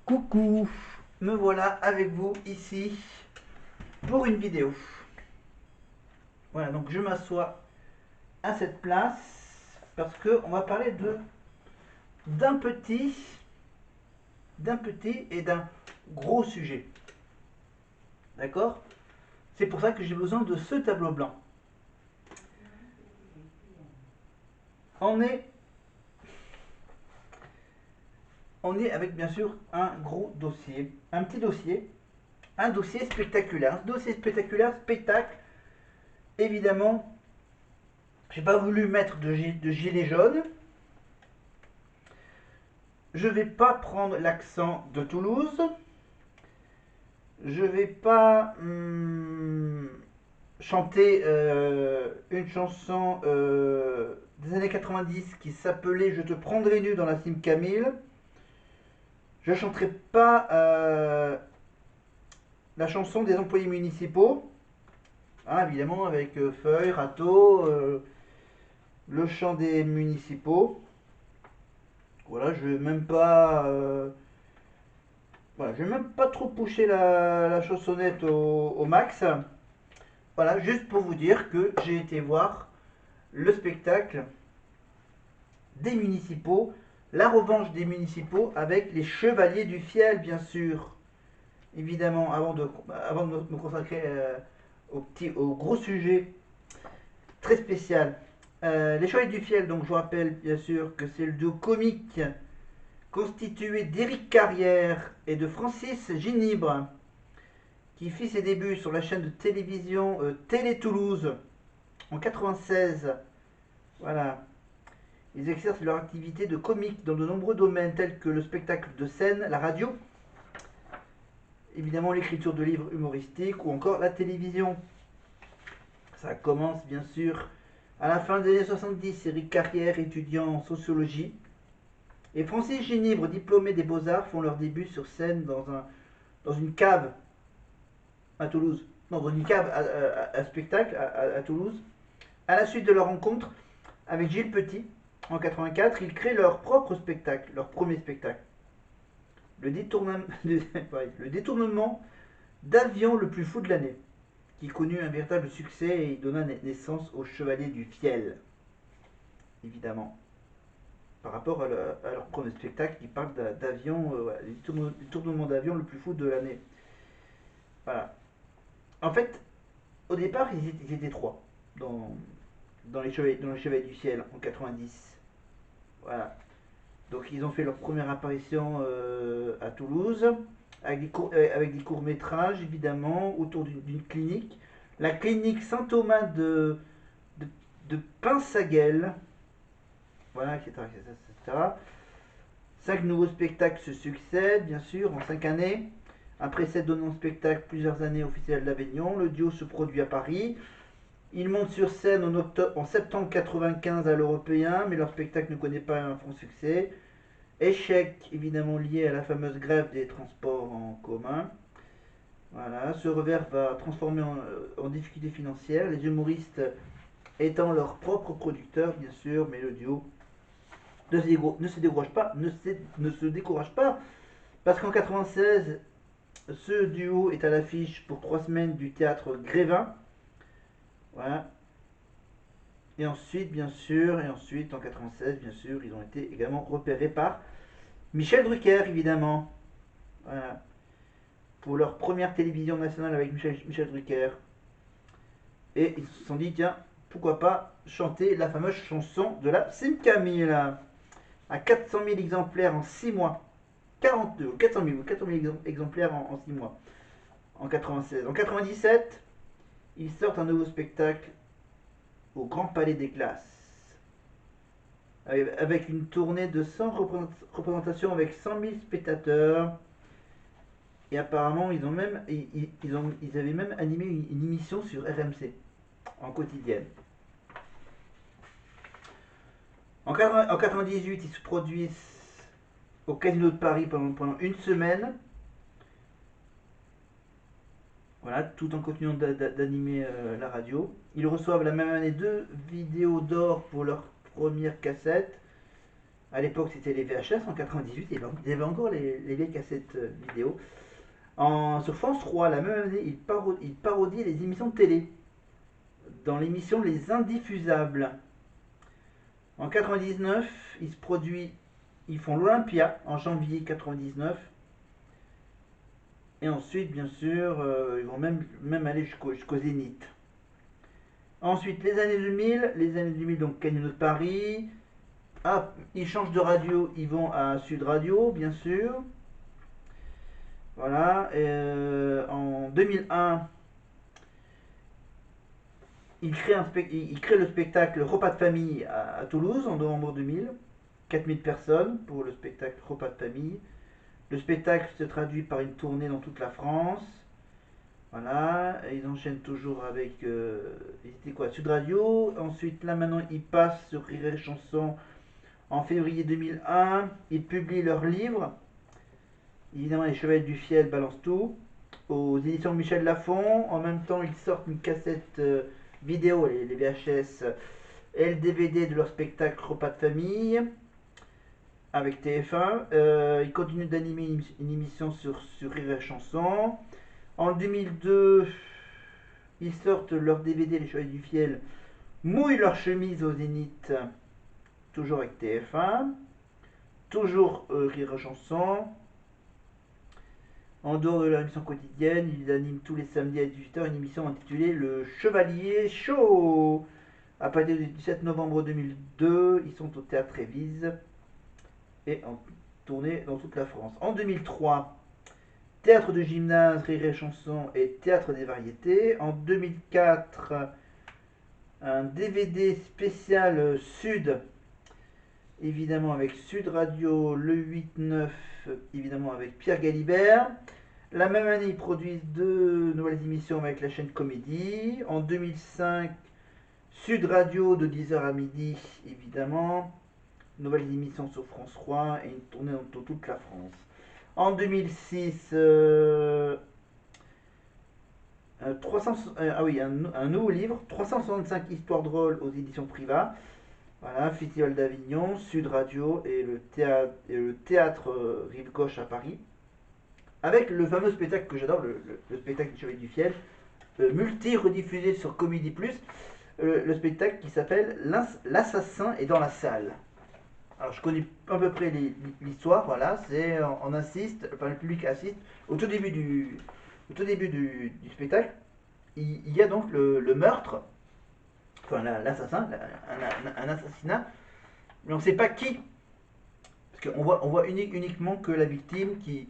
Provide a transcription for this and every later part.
Coucou, me voilà avec vous ici pour une vidéo. Voilà, donc je m'assois à cette place parce que on va parler d'un petit, d'un petit et d'un gros sujet. D'accord? C'est pour ça que j'ai besoin de ce tableau blanc. On est, on est avec bien sûr un gros dossier, un petit dossier, un dossier spectaculaire. Un dossier spectaculaire, spectacle, évidemment, j'ai pas voulu mettre de gilet jaune. Je vais pas prendre l'accent de Toulouse. Je vais pas chanter une chanson des années 90 qui s'appelait Je te prendrai nu dans la cime Camille. Je chanterai pas la chanson des employés municipaux. Hein, évidemment avec feuilles, râteaux, le chant des municipaux. Voilà, je vais même pas voilà, je vais même pas trop pousser la chaussonnette au max. Voilà, juste pour vous dire que j'ai été voir le spectacle des municipaux, la revanche des municipaux avec les Chevaliers du Fiel, bien sûr. Évidemment, avant de me consacrer au gros sujet très spécial. Les Chevaliers du Fiel, donc je vous rappelle bien sûr que c'est le duo comique constitué d'Éric Carrière et de Francis Ginibre, qui fit ses débuts sur la chaîne de télévision Télé Toulouse en 96. Voilà. Ils exercent leur activité de comique dans de nombreux domaines tels que le spectacle de scène, la radio, évidemment l'écriture de livres humoristiques ou encore la télévision. Ça commence bien sûr à la fin des années 70. Éric Carrière, étudiant en sociologie, et Francis Ginibre, diplômé des Beaux-Arts, font leur début sur scène dans une cave à Toulouse. Non, dans une cave à spectacle à Toulouse. À la suite de leur rencontre avec Gilles Petit, en 84, ils créent leur propre spectacle, leur premier spectacle. Le détournement, le détournement d'avion le plus fou de l'année, qui connut un véritable succès et donna naissance aux Chevaliers du Fiel, évidemment. Par rapport à leur premier spectacle qui parle d'avion, le détournement d'avion le plus fou de l'année. Voilà. En fait, au départ, ils étaient trois dans les Chevaliers du Ciel en 90. Voilà. Donc ils ont fait leur première apparition à Toulouse avec des courts-métrages évidemment autour d'une clinique. La clinique Saint-Thomas de, de Pinsaguel. Voilà, etc., etc., etc. 5 nouveaux spectacles se succèdent, bien sûr, en 5 années. Après cette donnant spectacle plusieurs années au Festival d'Avignon, le duo se produit à Paris. Ils montent sur scène en septembre 95 à l'Européen, mais leur spectacle ne connaît pas un franc succès. Échec évidemment lié à la fameuse grève des transports en commun. Voilà, ce revers va transformer en difficulté financière, les humoristes étant leurs propres producteurs bien sûr, mais le duo ne se décourage pas, ne se décourage pas, parce qu'en 96, ce duo est à l'affiche pour 3 semaines du théâtre Grévin. Voilà. Et ensuite en 96, bien sûr, ils ont été également repérés par Michel Drucker, évidemment. Voilà. Pour leur première télévision nationale avec Michel Drucker. Et ils se sont dit, tiens, pourquoi pas chanter la fameuse chanson de la Sim Camille à 400 000 exemplaires en 6 mois. 42, 400 000 exemplaires en 6 mois. En 96. En 97, ils sortent un nouveau spectacle au Grand Palais des Glaces. Avec une tournée de 100 représentations avec 100 000 spectateurs. Et apparemment, ils avaient même animé une émission sur RMC en quotidienne. En 98, ils se produisent au Casino de Paris pendant une semaine. Voilà, tout en continuant d'animer la radio. Ils reçoivent la même année 2 vidéos d'or pour leur première cassette. À l'époque, c'était les VHS. En 98, il y avait encore les vieilles cassettes vidéo. Sur France 3, la même année, il parodie les émissions de télé. Dans l'émission Les Indiffusables. En 99, ils font l'Olympia en janvier 99. Et ensuite, bien sûr, ils vont même aller jusqu'au Zénith. Ensuite, les années 2000, donc Casino de Paris. Ah, ils changent de radio, ils vont à Sud Radio, bien sûr. Voilà. En 2001, ils créent le spectacle Repas de famille à Toulouse en novembre 2000. 4000 personnes pour le spectacle Repas de famille. Le spectacle se traduit par une tournée dans toute la France. Voilà, et ils enchaînent toujours avec. Ils étaient quoi, Sud Radio. Ensuite, là maintenant, ils passent sur Rire et Chanson en février 2001. Ils publient leur livre. Évidemment, les Chevaliers du Fiel balancent tout. Aux éditions Michel Lafon. En même temps, ils sortent une cassette vidéo, les VHS, et le DVD de leur spectacle Repas de famille avec TF1. Ils continuent d'animer une émission sur Rire et Chanson. En 2002, ils sortent leur DVD Les Chevaliers du Fiel, mouillent leur chemise au Zénith, toujours avec TF1, toujours Rire et Chanson. En dehors de leur émission quotidienne, ils animent tous les samedis à 18h une émission intitulée Le Chevalier Show. À partir du 17 novembre 2002, ils sont au Théâtre Révise et en tournée dans toute la France. En 2003, Théâtre de gymnase, Rire et Chanson et Théâtre des variétés. En 2004, un DVD spécial Sud, évidemment avec Sud Radio, le 8-9, évidemment avec Pierre Galibert. La même année, ils produisent 2 nouvelles émissions avec la chaîne Comédie. En 2005, Sud Radio de 10h à midi, évidemment. Nouvelles émissions sur France 3 et une tournée dans toute la France. En 2006, 300, un nouveau livre, 365 histoires drôles aux éditions Privat. Voilà, Festival d'Avignon, Sud Radio et le théâtre Rive Gauche à Paris. Avec le fameux spectacle que j'adore, le spectacle du Chevalier du Fiel, multi-rediffusé sur Comédie Plus, le spectacle qui s'appelle L'assassin est dans la salle. Alors je connais à peu près l'histoire, voilà, on assiste, enfin le public assiste, au tout début du spectacle, il y a donc le meurtre, enfin l'assassin, un assassinat, mais on ne sait pas qui, parce qu'on voit uniquement que la victime qui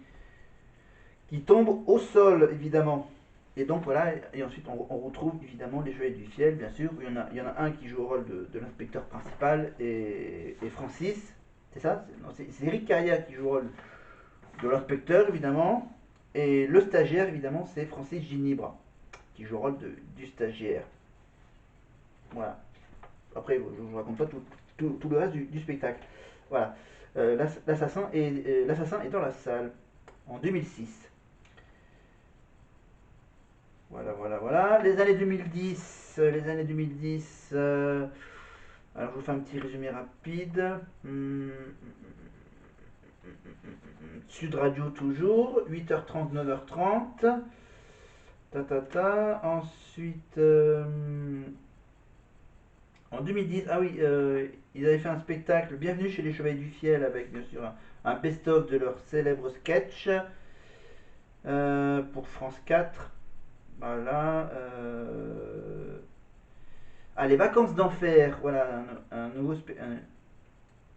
tombe au sol, évidemment. Et donc voilà, et ensuite on retrouve évidemment les Chevaliers du Fiel, bien sûr. Il y en a un qui joue le rôle de l'inspecteur principal et Francis, c'est ça. C'est Eric Carrière qui joue le rôle de l'inspecteur, évidemment. Et le stagiaire, évidemment, c'est Francis Ginibre qui joue le rôle du stagiaire. Voilà. Après, je ne vous raconte pas tout le reste du spectacle. Voilà. L'assassin est dans la salle en 2006. Voilà. Les années 2010, alors je vous fais un petit résumé rapide. Sud Radio toujours, 8h30, 9h30. Ensuite, en 2010, ah oui, ils avaient fait un spectacle Bienvenue chez les Chevaliers du Fiel avec bien sûr un best-of de leurs célèbres sketchs pour France 4. Voilà. Les Vacances d'Enfer, voilà une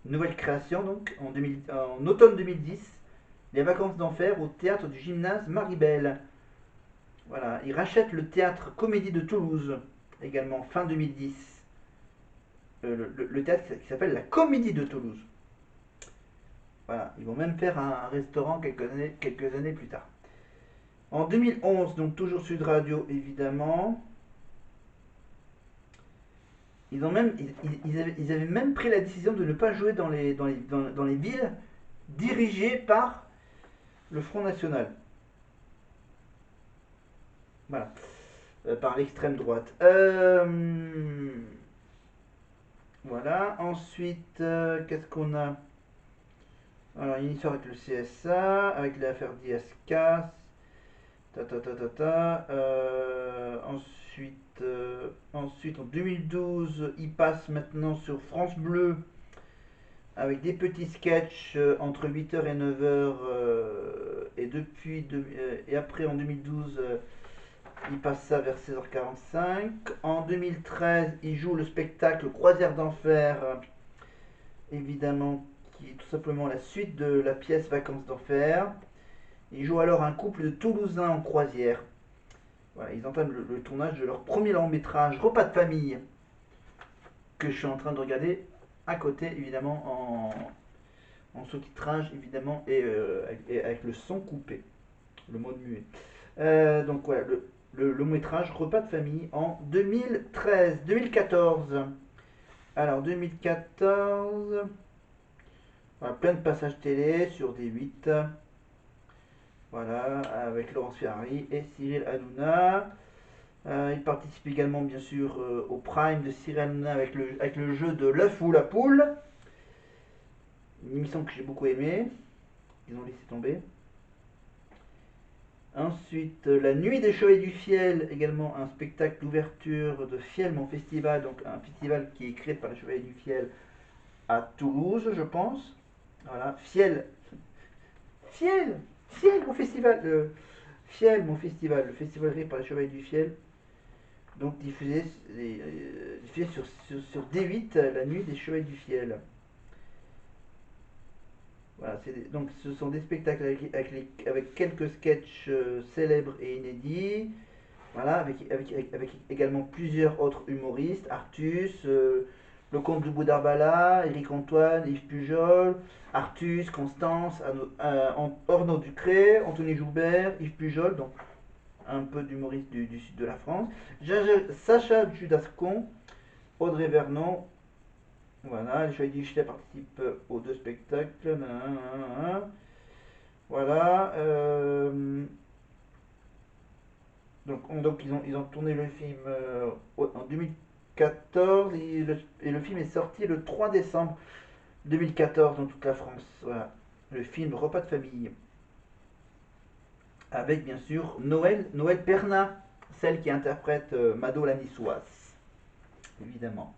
nouvelle création donc en automne 2010. Les Vacances d'Enfer au théâtre du gymnase Maribel. Voilà, ils rachètent le théâtre Comédie de Toulouse également fin 2010. Le théâtre qui s'appelle la Comédie de Toulouse. Voilà, ils vont même faire un restaurant quelques années plus tard. En 2011, donc toujours Sud Radio évidemment, ils avaient même pris la décision de ne pas jouer dans les villes dirigées par le Front National. Voilà, par l'extrême droite. Voilà, ensuite, qu'est-ce qu'on a Alors, il y a une histoire avec le CSA, avec l'affaire d'ISK. Ta ta ta ta ta. Ensuite, en 2012, il passe maintenant sur France Bleu avec des petits sketchs entre 8h et 9h. Et après, en 2012, il passe ça vers 16h45. En 2013, il joue le spectacle Croisière d'enfer, évidemment, qui est tout simplement la suite de la pièce Vacances d'enfer. Il joue alors un couple de Toulousains en croisière. Voilà, ils entament le tournage de leur premier long métrage, Repas de famille, que je suis en train de regarder à côté, évidemment, en sous-titrage, évidemment, et avec le son coupé, le mode muet. Donc voilà, le long métrage Repas de famille en 2014. Alors 2014, voilà, plein de passages télé sur D8. Voilà, avec Laurence Ferrari et Cyril Hanouna. Il participe également, bien sûr, au Prime de Cyril Hanouna avec le jeu de l'œuf ou la poule. Une émission que j'ai beaucoup aimée. Ils ont laissé tomber. Ensuite, La Nuit des Chevaliers du Fiel, également un spectacle d'ouverture de Fiel, mon festival, donc un festival qui est créé par les Chevaliers du Fiel à Toulouse, je pense. Voilà, Fiel, Fiel, Fiel, mon festival, Fiel, mon festival, le festival créé par les Chevaliers du Fiel. Donc diffusé sur D8, La Nuit des Chevaliers du Fiel. Voilà, donc ce sont des spectacles avec quelques sketchs célèbres et inédits. Voilà, avec également plusieurs autres humoristes, Artus, le comte de Boudarbala, Éric Antoine, Yves Pujol, Artus, Constance, Ornaud Ducré, Anthony Joubert, Yves Pujol, donc un peu d'humoristes du sud de la France, Sacha Judascon, Audrey Vernon. Voilà, les Chevaliers du Fiel participent aux deux spectacles. Voilà. Donc ils ont tourné le film en 2014 et le film est sorti le 3 décembre 2014 dans toute la France. Voilà. Le film Repas de famille. Avec bien sûr Noël Perna, celle qui interprète Mado la niçoise, évidemment.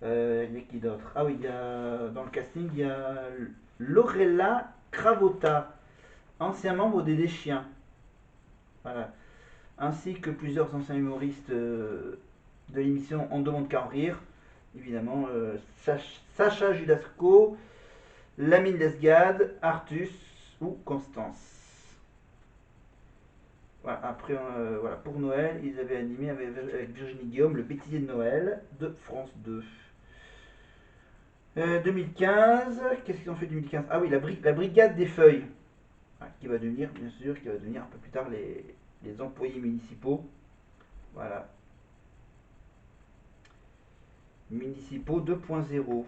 Il y a qui d'autre? Ah oui, dans le casting, il y a Lorella Cravota, ancien membre des Chiens. Voilà. Ainsi que plusieurs anciens humoristes de l'émission On ne demande qu'à en rire. Évidemment, Sacha Judasco, Lamine Desgade, Artus ou Constance. Voilà, après, voilà, pour Noël, ils avaient animé avec Virginie Guillaume le bêtisier de Noël de France 2. 2015, qu'est-ce qu'ils ont fait 2015? Ah oui, la brigade des feuilles, qui va devenir, bien sûr, qui va devenir un peu plus tard les employés municipaux. Voilà, municipaux 2.0.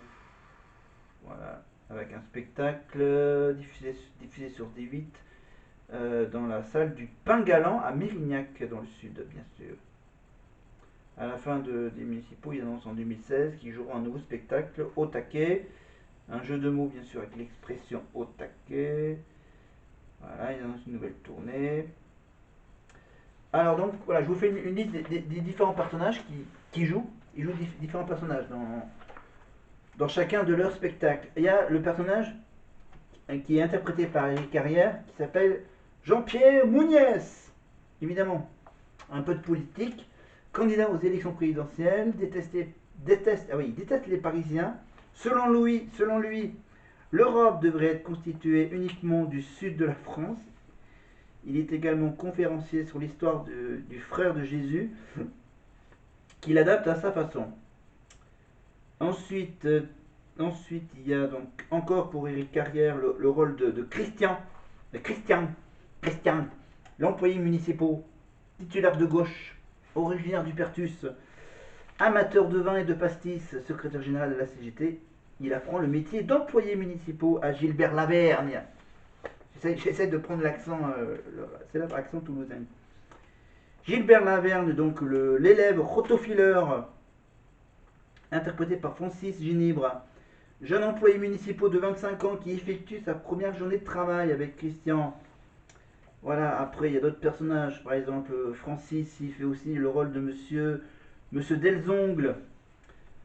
Voilà, avec un spectacle diffusé sur D8 dans la salle du Pain Galant à Mérignac, dans le sud, bien sûr. À la fin des municipaux, ils annoncent en 2016 qu'ils joueront un nouveau spectacle au taquet. Un jeu de mots, bien sûr, avec l'expression au taquet. Voilà, ils annoncent une nouvelle tournée. Alors, donc, voilà, je vous fais une liste des différents personnages qui jouent. Ils jouent différents personnages dans chacun de leurs spectacles. Il y a le personnage qui est interprété par Eric Carrière qui s'appelle Jean-Pierre Mouniès. Évidemment, un peu de politique. Candidat aux élections présidentielles, déteste les Parisiens. Selon lui, l'Europe devrait être constituée uniquement du sud de la France. Il est également conférencier sur l'histoire du frère de Jésus, qu'il adapte à sa façon. Ensuite, il y a donc encore pour Éric Carrière le rôle de Christian, l'employé municipal, titulaire de gauche, originaire du Pertus, amateur de vin et de pastis, secrétaire général de la CGT. Il apprend le métier d'employé municipal à Gilbert Lavergne. J'essaie de prendre l'accent, célèbre accent toulousain. Gilbert Lavergne, donc l'élève rotofileur, interprété par Francis Ginibre, Jeune employé municipal de 25 ans qui effectue sa première journée de travail avec Christian. Voilà, après il y a d'autres personnages, par exemple Francis, il fait aussi le rôle de Monsieur Delzongle,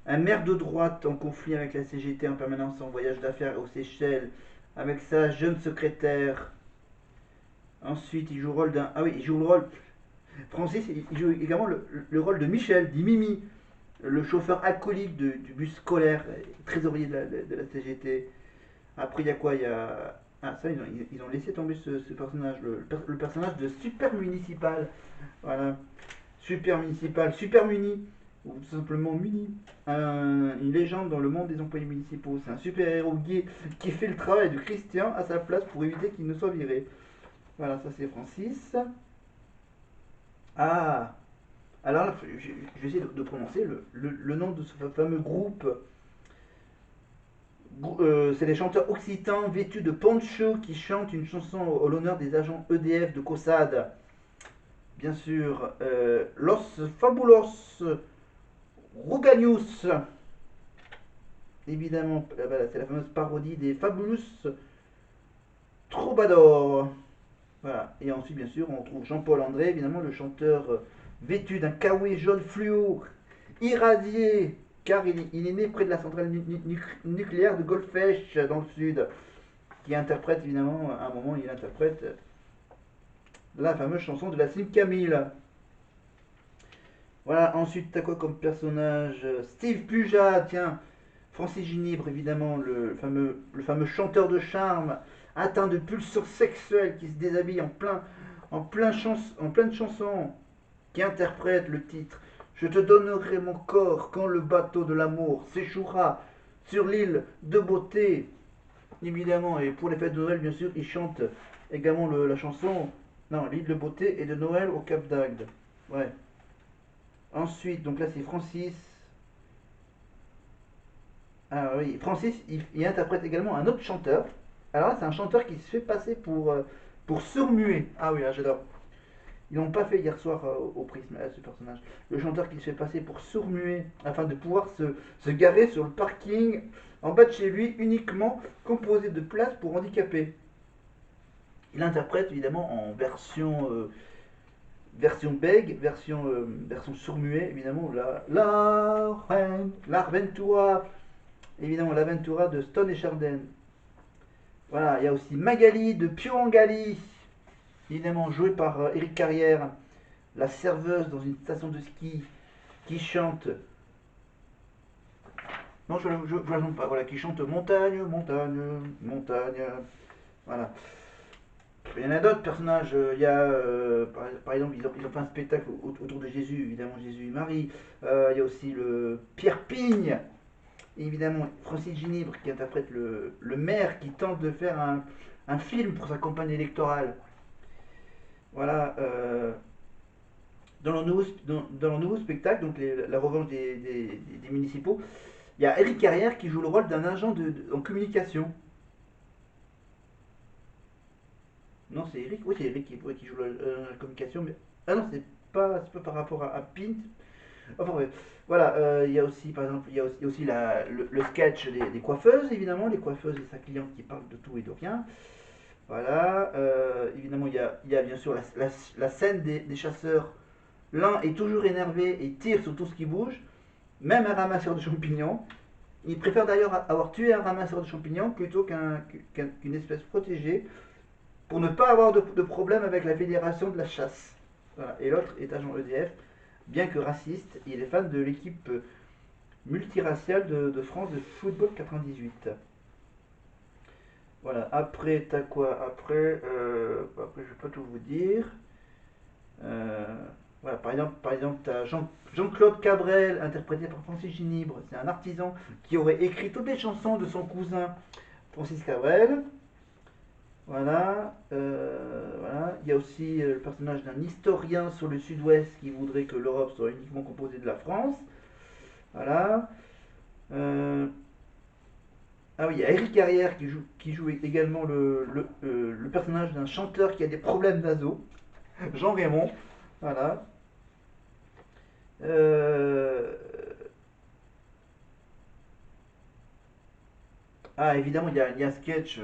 un maire de droite en conflit avec la CGT en permanence en voyage d'affaires aux Seychelles, avec sa jeune secrétaire. Ensuite, il joue le rôle d'un. Ah oui, il joue le rôle. Francis, il joue également le rôle de Michel, dit Mimi, le chauffeur alcoolique du bus scolaire, trésorier de la CGT. Après, il y a quoi? Il y a. Ah, ça, ils ont laissé tomber ce personnage, le personnage de Super Municipal. Voilà. Super Municipal, Super Muni, ou tout simplement Muni. Une légende dans le monde des employés municipaux. C'est un super-héros gay qui fait le travail de Christian à sa place pour éviter qu'il ne soit viré. Voilà, ça c'est Francis. Ah, alors là, je vais essayer de prononcer le nom de ce fameux groupe. C'est les chanteurs occitans vêtus de poncho qui chantent une chanson au l'honneur des agents EDF de Caussade. Bien sûr, Los Fabulos Ruganius. Évidemment, voilà, c'est la fameuse parodie des Fabulous Troubadours. Voilà. Et ensuite, bien sûr, on trouve Jean-Paul André, évidemment, le chanteur vêtu d'un kawaii jaune fluo, irradié, car il est né près de la centrale nucléaire de Golfech, dans le sud, qui interprète, évidemment, à un moment, il interprète la fameuse chanson de la Sim Camille. Voilà, ensuite, t'as quoi comme personnage? Steve Puja, tiens, Francis Ginibre, évidemment, le fameux chanteur de charme, atteint de pulsions sexuelles, qui se déshabille en pleine chanson, qui interprète le titre Je te donnerai mon corps quand le bateau de l'amour s'échouera sur l'île de beauté. Évidemment, et pour les fêtes de Noël, bien sûr, il chante également la chanson Non, l'île de beauté et de Noël au Cap d'Agde. Ouais. Ensuite, donc là, c'est Francis. Ah oui, Francis, il interprète également un autre chanteur. Alors là, c'est un chanteur qui se fait passer pour sourd-muet. Ah oui, là, j'adore. Ils l'ont pas fait hier soir au prisme, ce personnage. Le chanteur qui se fait passer pour sourd-muet afin de pouvoir se garer sur le parking en bas de chez lui, uniquement composé de places pour handicapés. Il interprète évidemment en version bègue, version sourd-muet, évidemment, l'Arventura, évidemment, l'Aventura de Stone et Chardin. Voilà, il y a aussi Magali de Piorangali, évidemment jouée par Eric Carrière, la serveuse dans une station de ski qui chante. Non, je ne la chante pas, voilà, qui chante Montagne, montagne, montagne. Voilà. Il y en a d'autres personnages. Il y a, par exemple, ils ont fait un spectacle autour de Jésus, évidemment, Jésus et Marie. Il y a aussi le Pierre Pigne, évidemment, Francis Ginibre qui interprète le maire qui tente de faire un film pour sa campagne électorale. Voilà. Dans le nouveau spectacle, donc la revanche des municipaux, il y a Eric Carrière qui joue le rôle d'un agent en communication. Non, c'est Eric. Oui, c'est Eric qui joue la communication. Mais... Ah non, c'est pas par rapport à Pint. Enfin bref. Voilà, il y a aussi, par exemple, il y a aussi le sketch des coiffeuses, évidemment, les coiffeuses et sa cliente qui parlent de tout et de rien. Voilà, évidemment, il y a bien sûr la scène des chasseurs. L'un est toujours énervé et tire sur tout ce qui bouge, même un ramasseur de champignons. Il préfère d'ailleurs avoir tué un ramasseur de champignons plutôt qu'une espèce protégée pour ne pas avoir de problème avec la fédération de la chasse. Voilà. Et l'autre est agent EDF, bien que raciste, il est fan de l'équipe multiraciale de France de football 98. Voilà, après t'as quoi? Après je vais pas tout vous dire. Euh, voilà, par exemple t'as Jean-Claude Cabrel, interprété par Francis Ginibre. C'est un artisan qui aurait écrit toutes les chansons de son cousin Francis Cabrel. Voilà, voilà. Il y a aussi le personnage d'un historien sur le sud-ouest qui voudrait que l'Europe soit uniquement composée de la France. Voilà. Euh, ah oui, il y a Eric Carrière qui joue également le personnage d'un chanteur qui a des problèmes nasaux, Jean Raymond. Voilà. Euh, Ah, évidemment, il y a un sketch,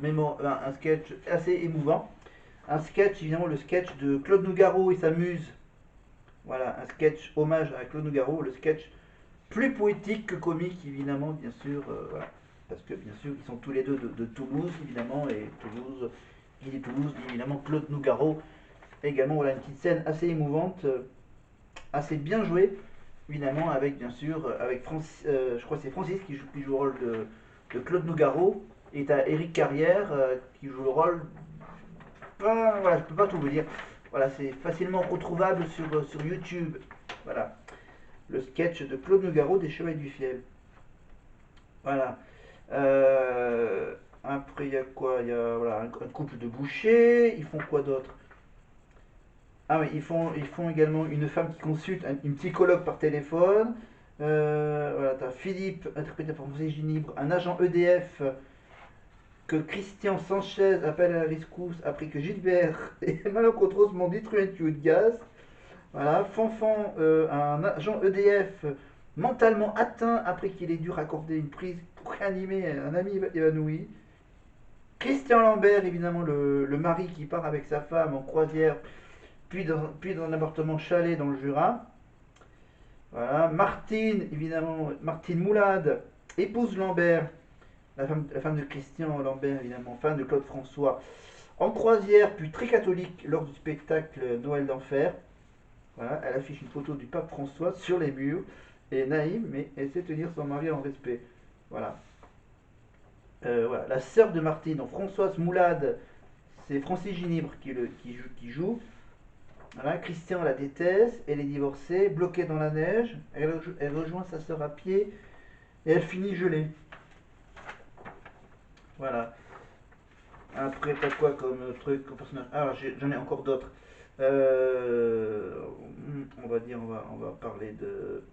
un sketch assez émouvant. Un sketch, évidemment, le sketch de Claude Nougaro, il s'amuse. Voilà, un sketch hommage à Claude Nougaro, le sketch plus poétique que comique, évidemment, bien sûr. Voilà. Parce que, bien sûr, ils sont tous les deux de Toulouse, évidemment, et Toulouse, qui dit Toulouse, dit évidemment Claude Nougaro. Également, voilà, une petite scène assez émouvante, assez bien jouée, évidemment, avec, bien sûr, avec Francis, je crois que c'est Francis qui joue le rôle de Claude Nougaro, et t'as Eric Carrière qui joue le rôle. Voilà, je peux pas tout vous dire. Voilà, c'est facilement retrouvable sur YouTube. Voilà, le sketch de Claude Nougaro des Chevaliers du Fiel. Voilà. Après, il y a quoi? Il y a voilà, un couple de bouchers. Ils font quoi d'autre? Ah oui, ils font également une femme qui consulte une psychologue par téléphone. Voilà, t'as Philippe, interprété par José Ginibre, un agent EDF que Christian Sanchez appelle à la rescousse après que Gilbert ait malencontreusement détruit un tuyau de gaz. Voilà, Fanfan, un agent EDF mentalement atteint après qu'il ait dû raccorder une prise pour réanimer un ami évanoui. Christian Lambert, évidemment, le mari qui part avec sa femme en croisière, puis dans un appartement chalet dans le Jura. Voilà, Martine, évidemment, Martine Moulade, épouse Lambert, la femme de Christian Lambert, évidemment, femme de Claude François, en croisière, puis très catholique lors du spectacle Noël d'Enfer. Voilà, elle affiche une photo du pape François sur les murs. Et naïve, mais elle sait tenir son mari en respect. Voilà. Voilà. La sœur de Martine, donc Françoise Moulade, c'est Francis Ginibre qui joue. Voilà, Christian la déteste, elle est divorcée, bloquée dans la neige. Elle rejoint sa sœur à pied et elle finit gelée. Voilà. Après, t'as quoi comme truc, comme personnage? Ah, j'en ai encore d'autres. On va dire, on va parler de.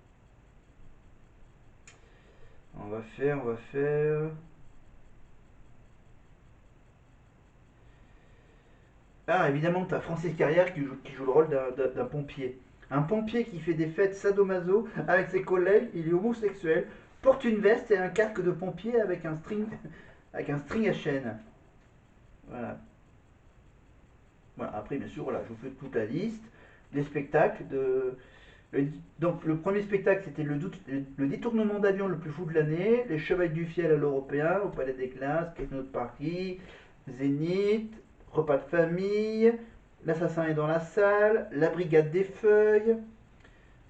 On va faire. Ah, évidemment, tu as Francis Carrière qui joue le rôle d'un pompier. Un pompier qui fait des fêtes sadomaso avec ses collègues, il est homosexuel, porte une veste et un casque de pompier avec un string à chaîne. Voilà. Voilà. Après, bien sûr, voilà, je vous fais toute la liste des spectacles. Donc, le premier spectacle, c'était le détournement d'avion le plus fou de l'année, Les Chevaliers du Fiel à l'Européen, au Palais des Glaces, Casino de Paris, Zénith, Repas de famille, L'assassin est dans la salle, La Brigade des Feuilles,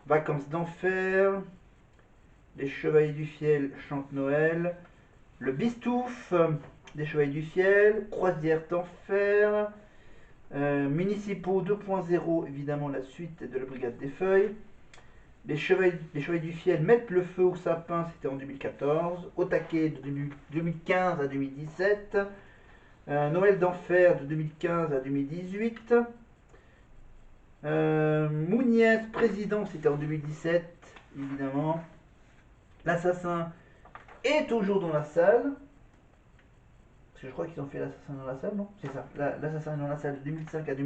Vacances d'enfer, Les Chevaliers du Fiel chantent Noël, Le Bistouf des Chevaliers du Fiel, Croisière d'enfer, Municipaux 2.0, évidemment la suite de La Brigade des Feuilles, les Chevaliers du Fiel mettent le feu au sapin, c'était en 2014, Au taquet de 2015 à 2017, Noël d'enfer de 2015 à 2018. Mouniès, président, c'était en 2017, évidemment. L'assassin est toujours dans la salle. Parce que je crois qu'ils ont fait l'assassin dans la salle, non? C'est ça. L'assassin est dans la salle de 2005 à 2017.